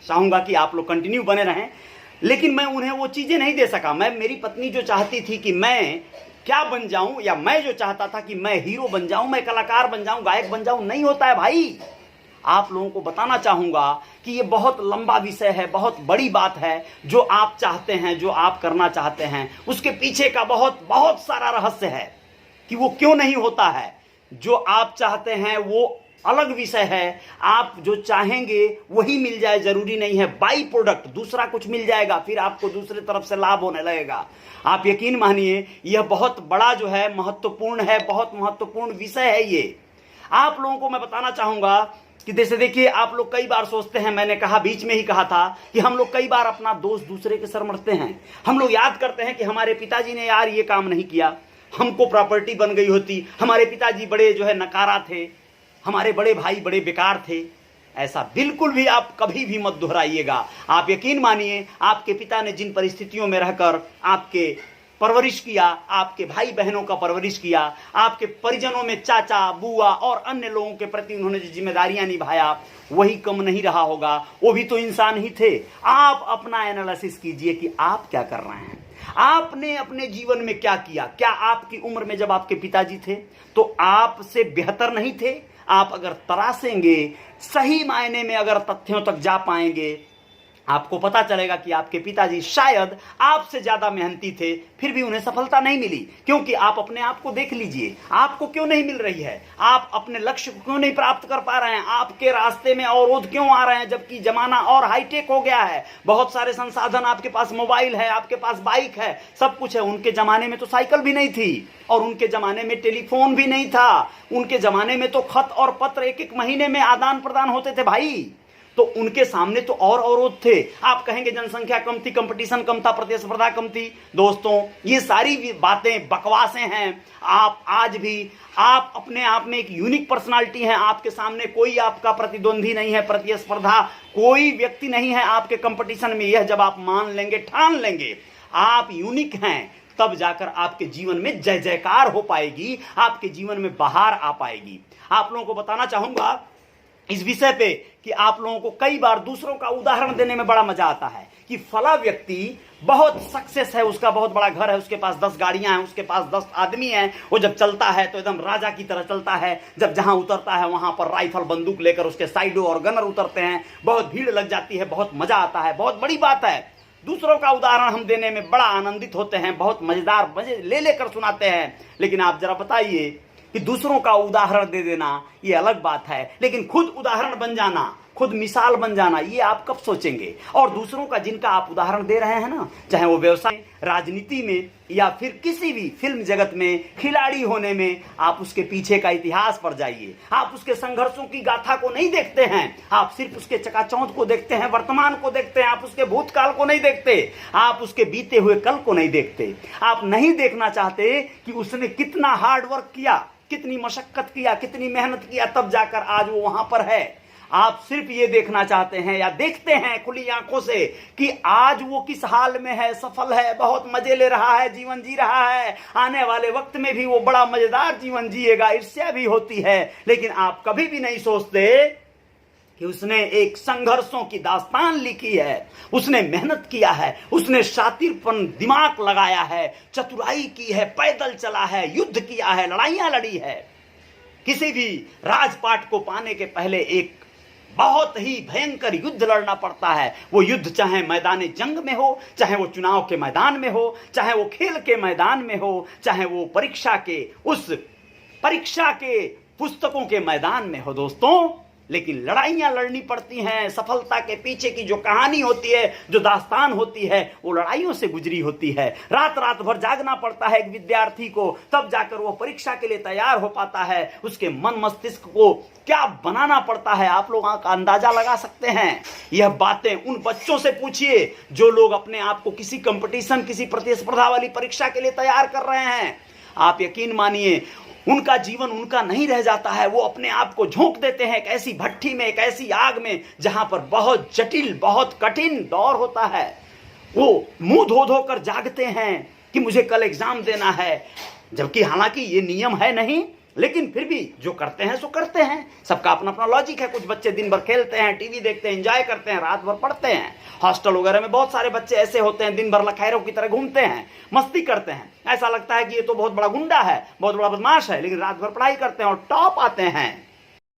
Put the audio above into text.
चाहूंगा कि आप लोग कंटिन्यू बने रहें, लेकिन मैं उन्हें वो चीजें नहीं दे सका। मेरी पत्नी जो चाहती थी कि मैं क्या बन जाऊं, या मैं जो चाहता था कि मैं हीरो बन जाऊं, मैं कलाकार बन जाऊं, गायक बन जाऊं, नहीं होता है भाई। आप लोगों को बताना चाहूंगा कि ये बहुत लंबा विषय है, बहुत बड़ी बात है। जो आप चाहते हैं, जो आप करना चाहते हैं, उसके पीछे का बहुत बहुत सारा रहस्य है कि वो क्यों नहीं होता है। जो आप चाहते हैं वो अलग विषय है, आप जो चाहेंगे वही मिल जाए जरूरी नहीं है। बाई प्रोडक्ट दूसरा कुछ मिल जाएगा, फिर आपको दूसरे तरफ से लाभ होने लगेगा। आप यकीन मानिए, यह बहुत बड़ा जो है महत्वपूर्ण है, बहुत महत्वपूर्ण विषय है ये। आप लोगों को मैं बताना चाहूंगा कि जैसे देखिए, आप लोग कई बार सोचते हैं, मैंने कहा बीच में ही कहा था कि हम लोग कई बार अपना दोष दूसरे के सर मढ़ते हैं। हम लोग याद करते हैं कि हमारे पिताजी ने यार ये काम नहीं किया, हमको प्रॉपर्टी बन गई होती, हमारे पिताजी बड़े जो है नकारा थे, हमारे बड़े भाई बड़े बेकार थे। ऐसा बिल्कुल भी आप कभी भी मत दोहराइएगा। आप यकीन मानिए, आपके पिता ने जिन परिस्थितियों में रहकर आपके परवरिश किया, आपके भाई बहनों का परवरिश किया, आपके परिजनों में चाचा बुआ और अन्य लोगों के प्रति उन्होंने जो जिम्मेदारियां निभाया, वही कम नहीं रहा होगा। वो भी तो इंसान ही थे। आप अपना एनालिसिस कीजिए कि आप क्या कर रहे हैं, आपने अपने जीवन में क्या किया। क्या आपकी उम्र में जब आपके पिताजी थे तो आपसे बेहतर नहीं थे? आप अगर तरासेंगे, सही मायने में अगर तथ्यों तक जा पाएंगे, आपको पता चलेगा कि आपके पिताजी शायद आपसे ज्यादा मेहनती थे, फिर भी उन्हें सफलता नहीं मिली। क्योंकि आप अपने आप को देख लीजिए, आपको क्यों नहीं मिल रही है, आप अपने लक्ष्य को क्यों नहीं प्राप्त कर पा रहे हैं, आपके रास्ते में अवरोध क्यों आ रहे हैं, जबकि जमाना और हाईटेक हो गया है, बहुत सारे संसाधन, आपके पास मोबाइल है, आपके पास बाइक है, सब कुछ है। उनके जमाने में तो साइकिल भी नहीं थी, और उनके जमाने में टेलीफोन भी नहीं था, उनके जमाने में तो खत और पत्र एक एक महीने में आदान प्रदान होते थे भाई। तो उनके सामने तो और अवरोध थे। आप कहेंगे जनसंख्या कम थी, कंपटीशन कम था, प्रतिस्पर्धा कम थी। दोस्तों, ये सारी बातें बकवासें हैं। आप आज भी, आप अपने आप में एक यूनिक पर्सनालिटी हैं। आपके सामने कोई आपका प्रतिद्वंदी नहीं है, प्रतिस्पर्धा कोई व्यक्ति नहीं है आपके कंपटीशन में। यह जब आप मान लेंगे, ठान लेंगे आप यूनिक हैं, तब जाकर आपके जीवन में जय जयकार हो पाएगी, आपके जीवन में बहार आ पाएगी। आप लोगों को बताना चाहूंगा इस विषय पे कि आप लोगों को कई बार दूसरों का उदाहरण देने में बड़ा मजा आता है कि फला व्यक्ति बहुत सक्सेस है, उसका बहुत बड़ा घर है, उसके पास 10 गाड़ियां हैं, उसके पास 10 आदमी हैं, वो जब चलता है तो एकदम राजा की तरह चलता है, जब जहां उतरता है वहां पर राइफल बंदूक लेकर उसके साइडो और गनर उतरते हैं, बहुत भीड़ लग जाती है, बहुत मजा आता है, बहुत बड़ी बात है। दूसरों का उदाहरण हम देने में बड़ा आनंदित होते हैं, बहुत मजेदार मजे ले लेकर सुनाते हैं। लेकिन आप जरा बताइए कि दूसरों का उदाहरण दे देना ये अलग बात है, लेकिन खुद उदाहरण बन जाना, खुद मिसाल बन जाना, ये आप कब सोचेंगे? और दूसरों का जिनका आप उदाहरण दे रहे हैं ना, चाहे वो व्यवसाय, राजनीति में या फिर किसी भी फिल्म जगत में खिलाड़ी होने में, आप उसके पीछे का इतिहास पर जाइए। आप उसके संघर्षों की गाथा को नहीं देखते हैं, आप सिर्फ उसके चकाचौंध को देखते हैं, वर्तमान को देखते हैं, आप उसके भूतकाल को नहीं देखते, आप उसके बीते हुए कल को नहीं देखते। आप नहीं देखना चाहते कि उसने कितना हार्ड वर्क किया, कितनी मशक्कत किया, कितनी मेहनत किया, तब जाकर आज वो वहां पर है। आप सिर्फ ये देखना चाहते हैं या देखते हैं खुली आंखों से कि आज वो किस हाल में है, सफल है, बहुत मजे ले रहा है, जीवन जी रहा है, आने वाले वक्त में भी वो बड़ा मजेदार जीवन जिएगा। ईर्ष्या भी होती है, लेकिन आप कभी भी नहीं सोचते कि उसने एक संघर्षों की दास्तान लिखी है, उसने मेहनत किया है, उसने शातिरपन दिमाग लगाया है, चतुराई की है, पैदल चला है, युद्ध किया है, लड़ाइयां लड़ी है। किसी भी राजपाट को पाने के पहले एक बहुत ही भयंकर युद्ध लड़ना पड़ता है। वो युद्ध चाहे मैदान जंग में हो, चाहे वो चुनाव के मैदान में हो, चाहे वो खेल के मैदान में हो, चाहे वो परीक्षा के पुस्तकों के मैदान में हो दोस्तों, लेकिन लड़ाइयां लड़नी पड़ती हैं। सफलता के पीछे की जो कहानी होती है, जो दास्तान होती है, वो लड़ाइयों से गुजरी होती है। रात रात भर जागना पड़ता है एक विद्यार्थी को, तब जाकर वो परीक्षा के लिए तैयार हो पाता है। उसके मन मस्तिष्क को क्या बनाना पड़ता है, आप लोग का अंदाजा लगा सकते हैं। यह बातें उन बच्चों से पूछिए जो लोग अपने आप को किसी कंपटीशन, किसी प्रतिस्पर्धा वाली परीक्षा के लिए तैयार कर रहे हैं। आप यकीन मानिए, उनका जीवन उनका नहीं रह जाता है। वो अपने आप को झोंक देते हैं एक ऐसी भट्टी में, एक ऐसी आग में, जहां पर बहुत जटिल, बहुत कठिन दौर होता है। वो मुंह धो धो कर जागते हैं कि मुझे कल एग्जाम देना है, जबकि हालांकि ये नियम है नहीं लेकिन फिर भी जो करते हैं सो करते हैं, सबका अपना अपना लॉजिक है। कुछ बच्चे दिन भर खेलते हैं, टीवी देखते हैं, एंजॉय करते हैं, रात भर पढ़ते हैं। हॉस्टल वगैरह में बहुत सारे बच्चे ऐसे होते हैं, दिन भर लखैरों की तरह घूमते हैं, मस्ती करते हैं। ऐसा लगता है कि ये तो बहुत बड़ा गुंडा है, बहुत बड़ा बदमाश है, लेकिन रात भर पढ़ाई करते हैं और टॉप आते हैं।